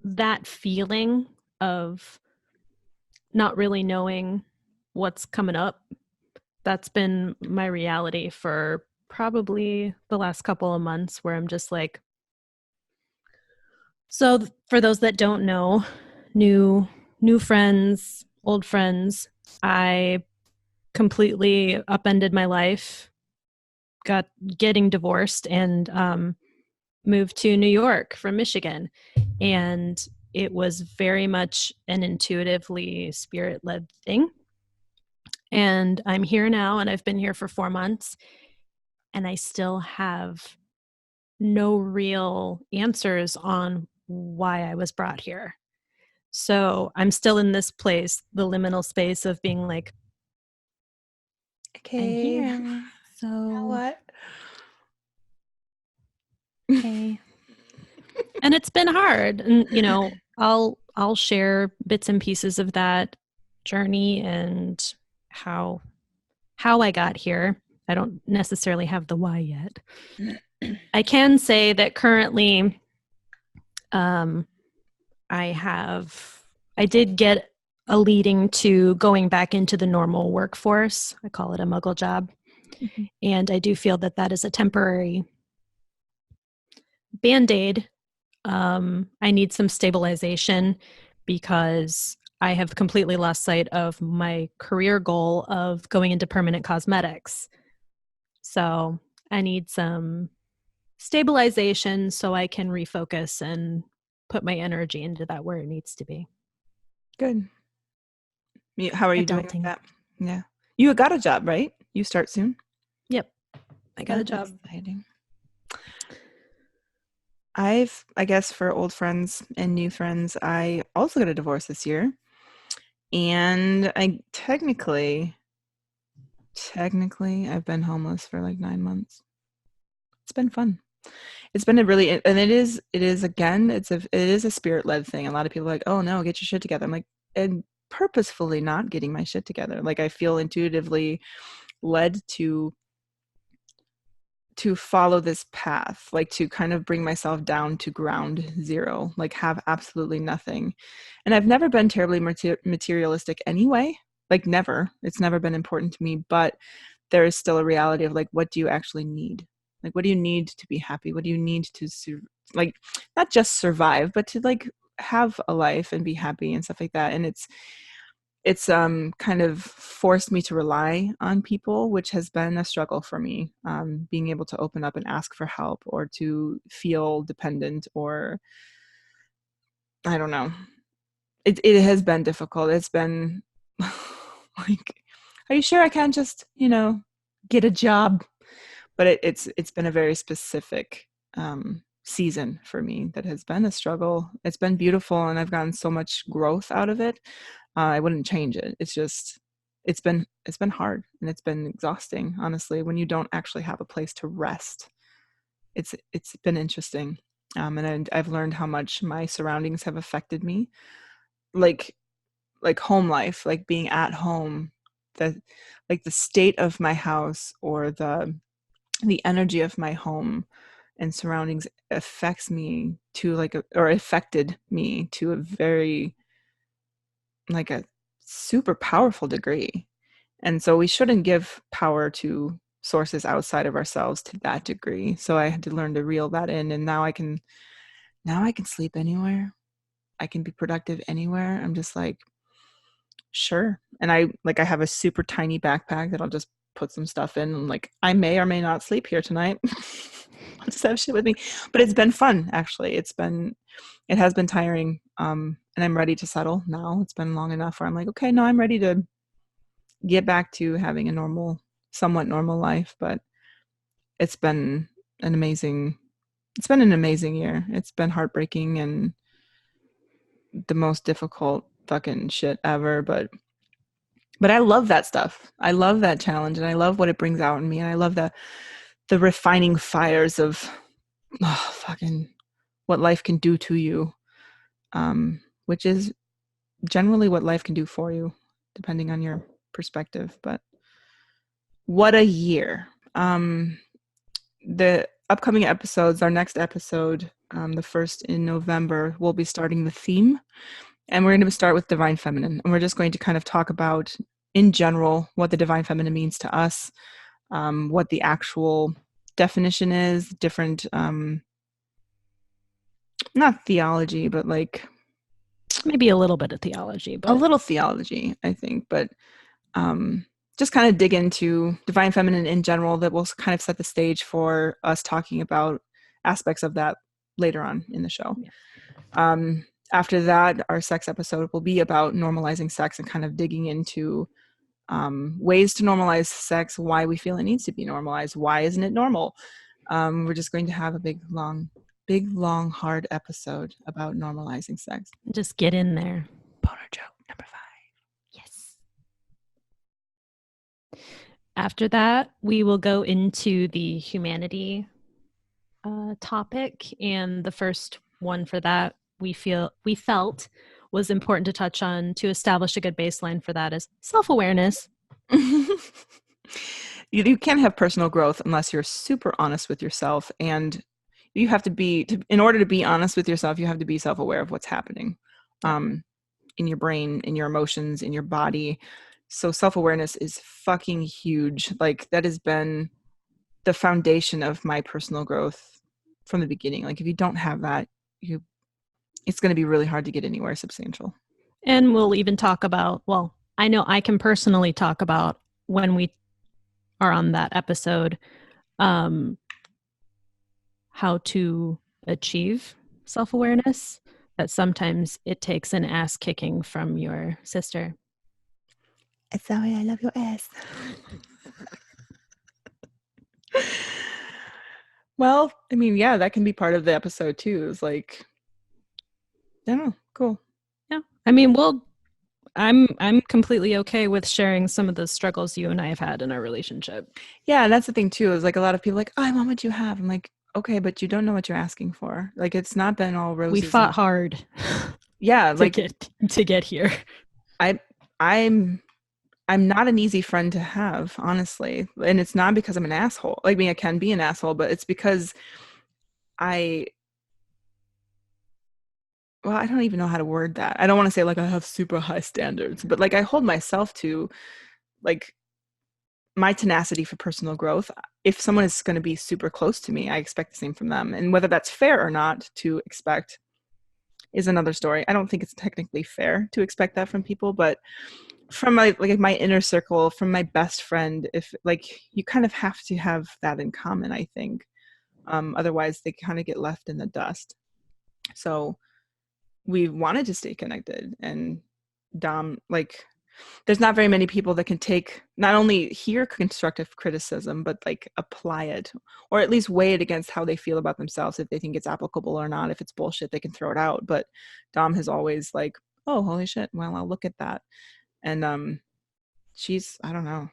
that feeling of not really knowing what's coming up, that's been my reality for probably the last couple of months, where I'm just like, so for those that don't know, new friends, old friends, I completely upended my life, getting divorced, and moved to New York from Michigan. And it was very much an intuitively spirit-led thing. And I'm here now, and I've been here for 4 months, and I still have no real answers on why I was brought here. So I'm still in this place, the liminal space of being like, Okay. I'm here. So now what? Okay. And it's been hard. And, you know, I'll share bits and pieces of that journey and how I got here. I don't necessarily have the why yet. I can say that currently, I did get a leading to going back into the normal workforce. I call it a muggle job. Mm-hmm. And I do feel that that is a temporary Band-Aid. I need some stabilization, because I have completely lost sight of my career goal of going into permanent cosmetics. So I need some stabilization so I can refocus and put my energy into that where it needs to be. Good. How are you doing with Adulting. that? Yeah. You got a job, right? You start soon? Yep. I got a job. Exciting. I guess for old friends and new friends, I also got a divorce this year. And I technically, I've been homeless for like 9 months. It's been fun. It's been and it is again, it is a spirit-led thing. A lot of people are like, oh no, get your shit together. I'm like, and purposefully not getting my shit together. Like, I feel intuitively led to follow this path, like to kind of bring myself down to ground zero, like have absolutely nothing. And I've never been terribly materialistic anyway, like never. It's never been important to me, but there is still a reality of, like, what do you actually need? Like, what do you need to be happy? What do you need to like, not just survive, but to, like, have a life and be happy and stuff like that. And it's kind of forced me to rely on people, which has been a struggle for me, being able to open up and ask for help, or to feel dependent, or I don't know. it has been difficult. It's been like, are you sure I can't just, get a job? But it's been a very specific season for me that has been a struggle. It's been beautiful, and I've gotten so much growth out of it. I wouldn't change it. It's just it's been hard, and it's been exhausting, honestly, when you don't actually have a place to rest. It's been interesting, and I've learned how much my surroundings have affected me, like home life, like being at home, the like the state of my house, or the energy of my home and surroundings affects me to or affected me to a very, like, a super powerful degree. And so we shouldn't give power to sources outside of ourselves to that degree. So I had to learn to reel that in, and now I can sleep anywhere. I can be productive anywhere. I'm just like, sure. And I have a super tiny backpack that I'll just put some stuff in, and like, I may or may not sleep here tonight. I'll just have shit with me. But it's been fun, actually. It has been tiring. And I'm ready to settle now. It's been long enough where I'm like, okay, no, I'm ready to get back to having a somewhat normal life. But it's been an amazing year. It's been heartbreaking and the most difficult fucking shit ever. But I love that stuff. I love that challenge, and I love what it brings out in me. And I love the refining fires of fucking what life can do to you, which is generally what life can do for you, depending on your perspective. But what a year. The upcoming episodes, our next episode, the first in November, we'll be starting the theme. And we're going to start with Divine Feminine. And we're just going to kind of talk about, in general, what the Divine Feminine means to us, what the actual definition is, different, not theology, but like maybe a little bit of theology, but a little theology, I think. But just kind of dig into Divine Feminine in general, that will kind of set the stage for us talking about aspects of that later on in the show. Yeah. After that, our sex episode will be about normalizing sex and kind of digging into ways to normalize sex, why we feel it needs to be normalized, why isn't it normal. We're just going to have a big, long, hard episode about normalizing sex. Just get in there. Boner joke number 5. Yes. After that, we will go into the humanity topic, and the first one for that we felt was important to touch on to establish a good baseline for that is self-awareness. You can't have personal growth unless you're super honest with yourself, and you have to be, in order to be honest with yourself, you have to be self-aware of what's happening in your brain, in your emotions, in your body. So self-awareness is fucking huge. Like, that has been the foundation of my personal growth from the beginning. Like, if you don't have that, it's going to be really hard to get anywhere substantial. And we'll even talk about, well, I know I can personally talk about when we are on that episode, how to achieve self-awareness, that sometimes it takes an ass kicking from your sister. Sorry, I love your ass. Well, I mean, yeah, that can be part of the episode too. Is like, I don't know, cool. Yeah, I mean, I'm completely okay with sharing some of the struggles you and I have had in our relationship. Yeah, and that's the thing too, is like, a lot of people like, oh, I want what you have. I'm like, okay, but you don't know what you're asking for. Like, it's not been all roses. We fought hard. Yeah, to get here. I'm not an easy friend to have, honestly. And it's not because I'm an asshole. Like, I mean, I can be an asshole, but it's because I don't even know how to word that. I don't want to say like I have super high standards, but like, I hold myself to, like, my tenacity for personal growth. If someone is going to be super close to me, I expect the same from them. And whether that's fair or not to expect is another story. I don't think it's technically fair to expect that from people, but from my inner circle, from my best friend, if like, you kind of have to have that in common, I think. Otherwise they kind of get left in the dust. So we wanted to stay connected. And Dom, like, there's not very many people that can take, not only hear constructive criticism, but like apply it, or at least weigh it against how they feel about themselves. If they think it's applicable or not. If it's bullshit, they can throw it out. But Dom has always like, oh, holy shit, well, I'll look at that. And she's, I don't know.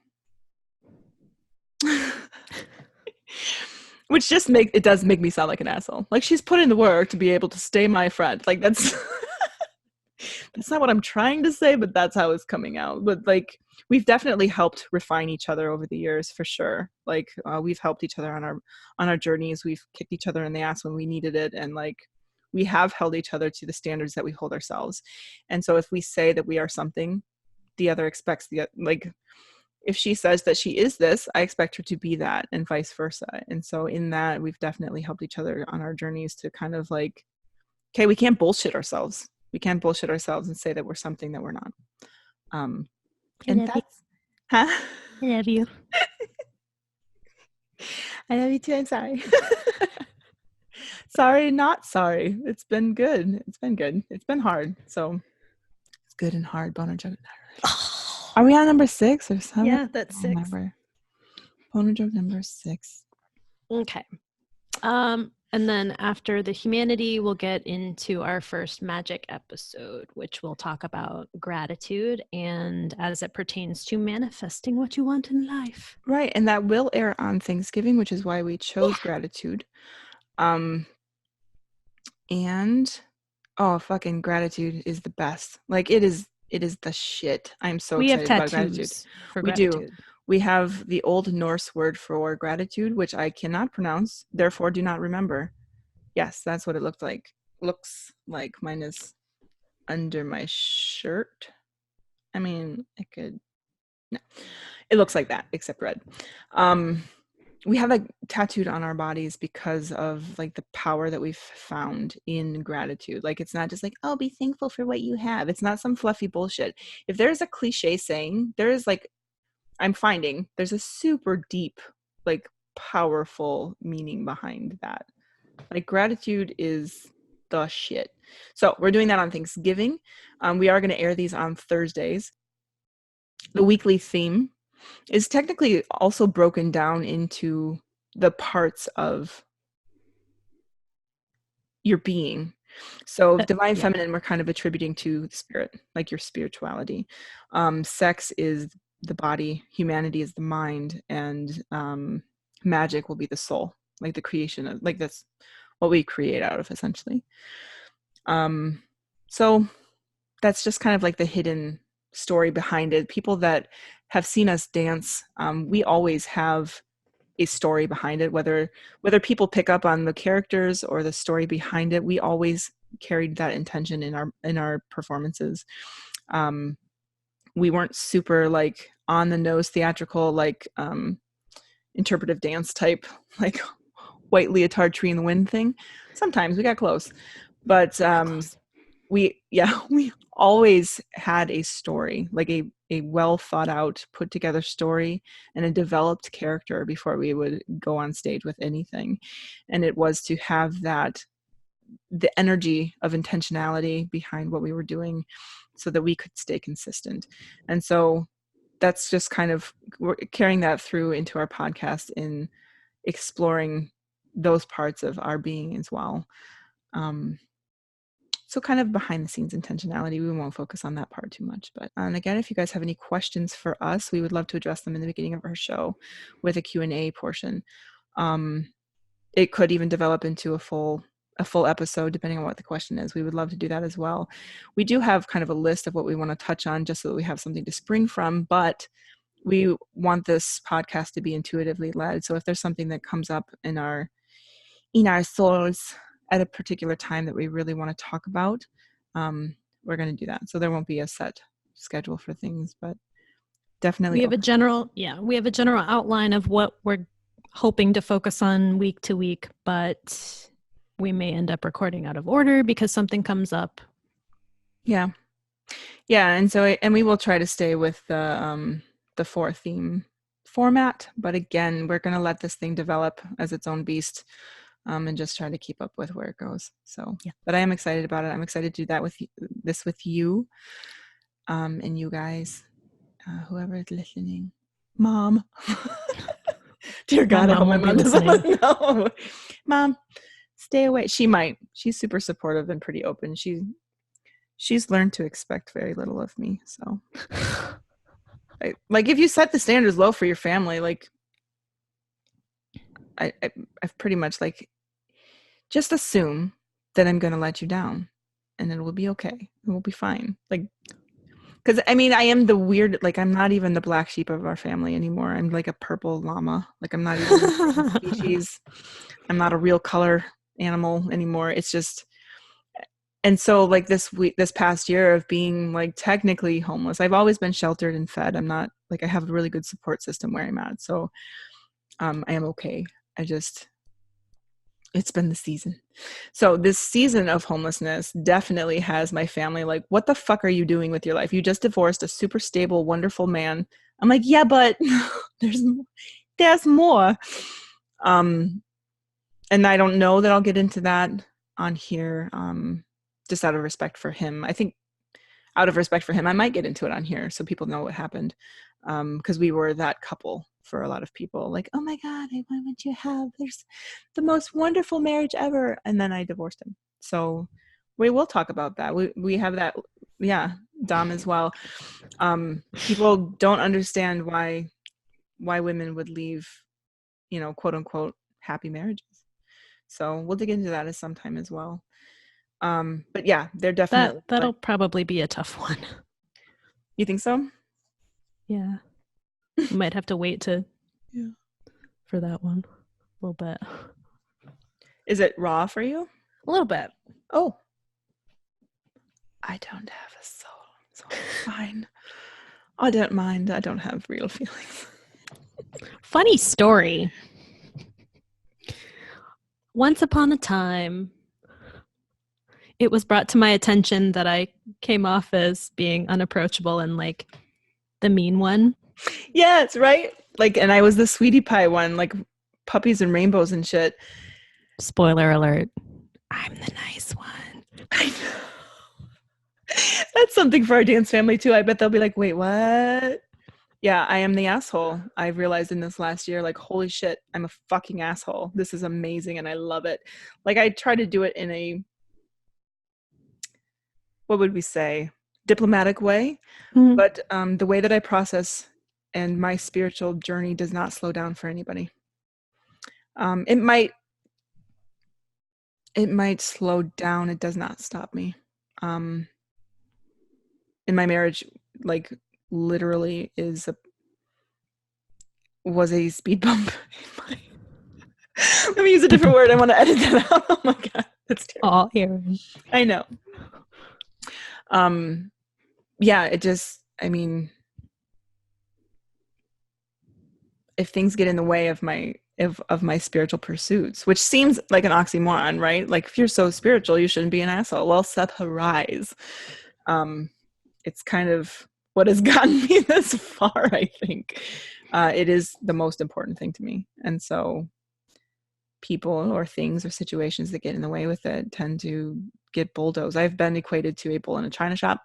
Which just it does make me sound like an asshole. Like, she's put in the work to be able to stay my friend. Like, that's that's not what I'm trying to say, but that's how it's coming out. But like, we've definitely helped refine each other over the years, for sure. Like, we've helped each other on our journeys. We've kicked each other in the ass when we needed it, and like, we have held each other to the standards that we hold ourselves. And so if we say that we are something, the other expects the, like, if she says that she is this, I expect her to be that, and vice versa. And so in that, we've definitely helped each other on our journeys to kind of like, okay, we can't bullshit ourselves. We can't bullshit ourselves and say that we're something that we're not. And that's, huh? I love you. I love you too. I'm sorry. Sorry, not sorry. It's been good. It's been good. It's been hard. So it's good and hard. Boner joke. Are we on number 6 or 7? Yeah, that's 6. Boner joke number 6. Okay. And then after the humanity, we'll get into our first magic episode, which will talk about gratitude and as it pertains to manifesting what you want in life. Right, and that will air on Thanksgiving, which is why we chose gratitude. And fucking gratitude is the best. Like, it is the shit. I'm so excited about gratitude. For we gratitude. do. We have the Old Norse word for gratitude, which I cannot pronounce, therefore do not remember. Yes, that's what it looks like. Mine is under my shirt. I mean, I could, no. It looks like that, except red. We have like tattooed on our bodies because of like the power that we've found in gratitude. Like, it's not just like, oh, be thankful for what you have. It's not some fluffy bullshit. If there's a cliche saying, there is like, I'm finding there's a super deep, like, powerful meaning behind that. Like, gratitude is the shit. So we're doing that on Thanksgiving. We are going to air these on Thursdays. The weekly theme is technically also broken down into the parts of your being. So divine feminine, we're kind of attributing to the spirit, like your spirituality. Sex is the body, humanity is the mind, and magic will be the soul, like the creation of, like, that's what we create out of, essentially. So that's just kind of like the hidden story behind it. People that have seen us dance, we always have a story behind it, whether people pick up on the characters or the story behind it. We always carried that intention in our performances. We weren't super like on the nose theatrical, like interpretive dance type, like white leotard tree in the wind thing. Sometimes we got close, but we always had a story, like a well thought out, put together story and a developed character before we would go on stage with anything. And it was to have that, the energy of intentionality behind what we were doing, so that we could stay consistent. And so that's just kind of, we're carrying that through into our podcast in exploring those parts of our being as well. So kind of behind the scenes intentionality, we won't focus on that part too much. But and again, if you guys have any questions for us, we would love to address them in the beginning of our show with a Q&A portion. It could even develop into a full episode, depending on what the question is. We would love to do that as well. We do have kind of a list of what we want to touch on, just so that we have something to spring from, but we want this podcast to be intuitively led. So if there's something that comes up in our souls at a particular time that we really want to talk about, we're going to do that. So there won't be a set schedule for things, but definitely we have a general outline of what we're hoping to focus on week to week, but we may end up recording out of order because something comes up. Yeah. And so, and we will try to stay with the 4 theme format, but again, we're going to let this thing develop as its own beast. and just try to keep up with where it goes. So, Yeah. but I am excited about it. I'm excited to do that with you, and you guys, whoever is listening, Mom. Dear God, I hope my mom doesn't know. Mom, stay away. She might. She's super supportive and pretty open. She's learned to expect very little of me. So, like, if you set the standards low for your family, like, I've pretty much like, just assume that I'm going to let you down, and it will be okay. It will be fine. Like, because I mean, I am the weird. Like, I'm not even the black sheep of our family anymore. I'm like a purple llama. Like, I'm not even a species. I'm not a real color animal anymore. It's just. And so, like, this past year of being like technically homeless, I've always been sheltered and fed. I'm not like, I have a really good support system where I'm at. So I am okay. It's been the season. So this season of homelessness definitely has my family like, what the fuck are you doing with your life? You just divorced a super stable, wonderful man. I'm like, yeah, but there's more. And I don't know that I'll get into that on here. Just out of respect for him. I think out of respect for him, I might get into it on here so people know what happened. Because we were that couple for a lot of people. Like, oh my God, why would you have? There's the most wonderful marriage ever. And then I divorced him. So we will talk about that. We have that, yeah, Dom as well. People don't understand why women would leave, quote unquote, happy marriages. So we'll dig into that at some time as well. But yeah, they're definitely that'll probably be a tough one. You think so? Yeah. We might have to wait for that one a little bit. Is it raw for you? A little bit. Oh. I don't have a soul, so it's fine. I don't mind. I don't have real feelings. Funny story. Once upon a time, it was brought to my attention that I came off as being unapproachable and like the mean one. Yes, right? Like, and I was the sweetie pie one, like puppies and rainbows and shit. Spoiler alert. I'm the nice one. I know. That's something for our dance family too. I bet they'll be like, wait, what? Yeah, I am the asshole. I've realized in this last year, like, holy shit, I'm a fucking asshole. This is amazing and I love it. Like, I try to do it in a, what would we say, diplomatic way. Mm-hmm. But the way that I process and my spiritual journey does not slow down for anybody. It might slow down. It does not stop me. In my marriage, like, literally was a speed bump. Let me use a different word. I want to edit that out. Oh my God, that's terrible. Aaron. I know. Yeah, it just, I mean, if things get in the way of my spiritual pursuits, which seems like an oxymoron, right? Like, if you're so spiritual, you shouldn't be an asshole. Well, surprise. It's kind of what has gotten me this far, I think. It is the most important thing to me. And so people or things or situations that get in the way with it tend to get bulldozed. I've been equated to a bull in a china shop,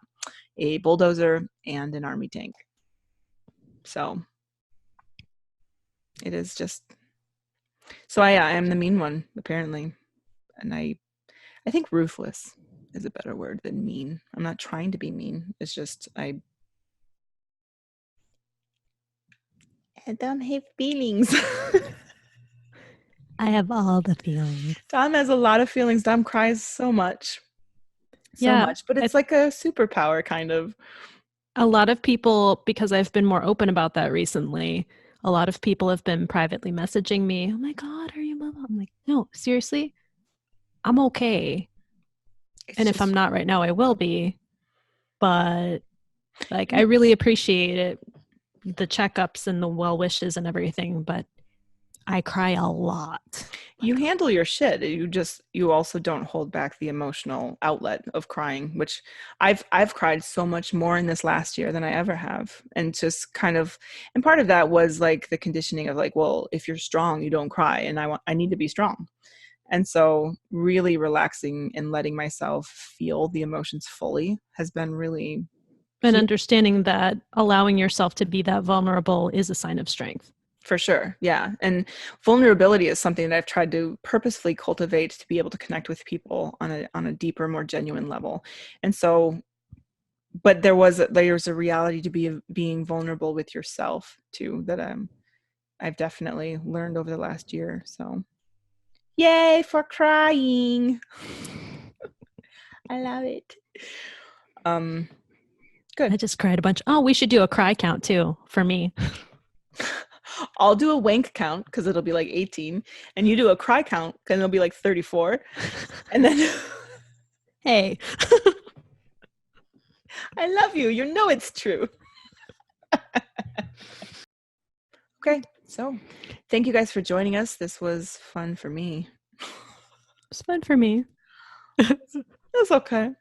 a bulldozer, and an army tank. So it is just, so I am the mean one, apparently. And I think ruthless is a better word than mean. I'm not trying to be mean. It's just, I don't have feelings. I have all the feelings. Dom has a lot of feelings. Dom cries so much. Much. But it's like a superpower, kind of. A lot of people, because I've been more open about that recently, a lot of people have been privately messaging me, oh my God, are you mama? I'm like, no, seriously, I'm okay. And if I'm not right now, I will be. But like, I really appreciate it, the checkups and the well wishes and everything, but I cry a lot. You handle your shit. You also don't hold back the emotional outlet of crying, which I've cried so much more in this last year than I ever have. And just kind of, and part of that was like the conditioning of like, well, if you're strong, you don't cry. And I need to be strong. And so really relaxing and letting myself feel the emotions fully has been really And understanding that allowing yourself to be that vulnerable is a sign of strength. For sure. Yeah. And vulnerability is something that I've tried to purposefully cultivate to be able to connect with people on a deeper, more genuine level. And so, but there's a reality to being vulnerable with yourself too, that I've definitely learned over the last year. So yay for crying. I love it. Good. I just cried a bunch. Oh, we should do a cry count too for me. I'll do a wank count because it'll be like 18, and you do a cry count because it'll be like 34. And then hey, I love you. You know it's true. Okay, so thank you guys for joining us. This was fun for me. it's fun for me. That's okay.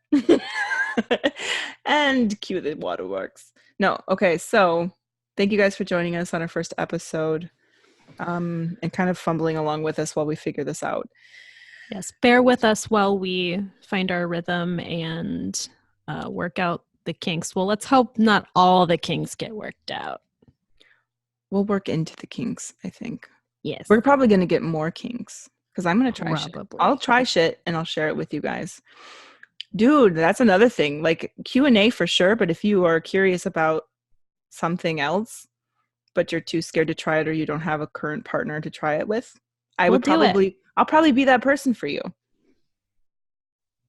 And cue the waterworks. No, okay, so thank you guys for joining us on our first episode, and kind of fumbling along with us while we figure this out. Yes, bear with us while we find our rhythm and work out the kinks. Well, let's hope not all the kinks get worked out. We'll work into the kinks, I think. Yes. We're probably going to get more kinks because I'm going to try shit. Probably. I'll try shit and I'll share it with you guys. Dude, that's another thing. Like Q&A for sure, but if you are curious about something else, but you're too scared to try it or you don't have a current partner to try it with, I'll probably be that person for you.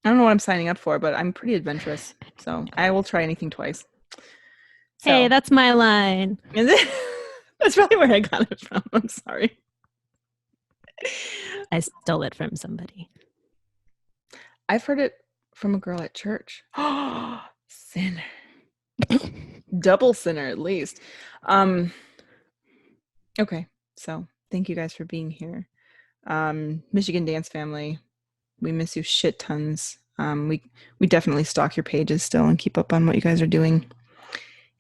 I don't know what I'm signing up for, but I'm pretty adventurous. So I will try anything twice. So, Hey, that's my line. Is it? That's probably where I got it from. I'm sorry. I stole it from somebody. I've heard it from a girl at church. Sinner. Double sinner, at least. Okay, so thank you guys for being here. Michigan Dance Family, we miss you shit tons. We definitely stalk your pages still and keep up on what you guys are doing.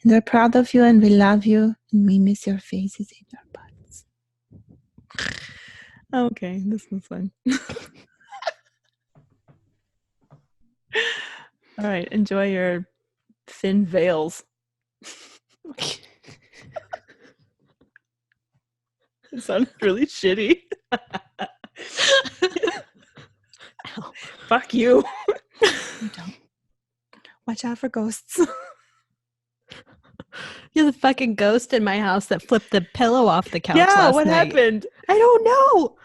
And we're proud of you and we love you and we miss your faces in your butts. Okay, this was fun. All right, enjoy your thin veils. It sounded really shitty. Fuck you. You don't. Watch out for ghosts. You're the fucking ghost in my house that flipped the pillow off the couch Yeah, last what night. happened? I don't know.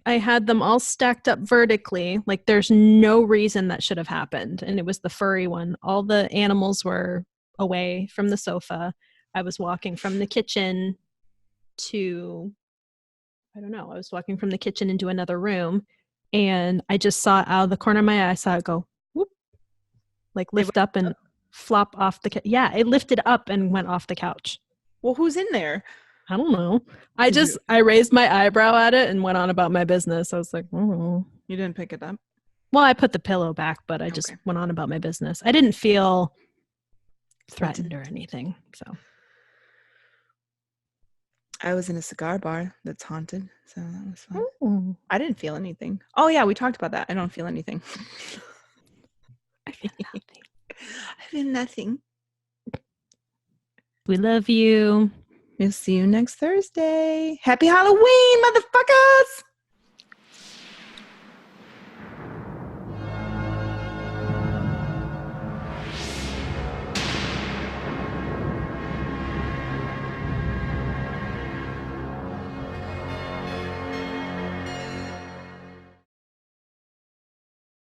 I had them all stacked up vertically. Like there's no reason that should have happened. And it was the furry one. All the animals were away from the sofa. I was walking from the kitchen into another room. And I just saw out of the corner of my eye, I saw it go, whoop, like lift up and flop off the yeah, it lifted up and went off the couch. Well, who's in there? I don't know. I raised my eyebrow at it and went on about my business. I was like, oh. You didn't pick it up? Well, I put the pillow back, but I just went on about my business. I didn't feel threatened or anything. So I was in a cigar bar that's haunted, so that was fun. Ooh. I didn't feel anything. Oh yeah, we talked about that. I don't feel anything. I feel nothing. I feel nothing. We love you. We'll see you next Thursday. Happy Halloween, motherfuckers!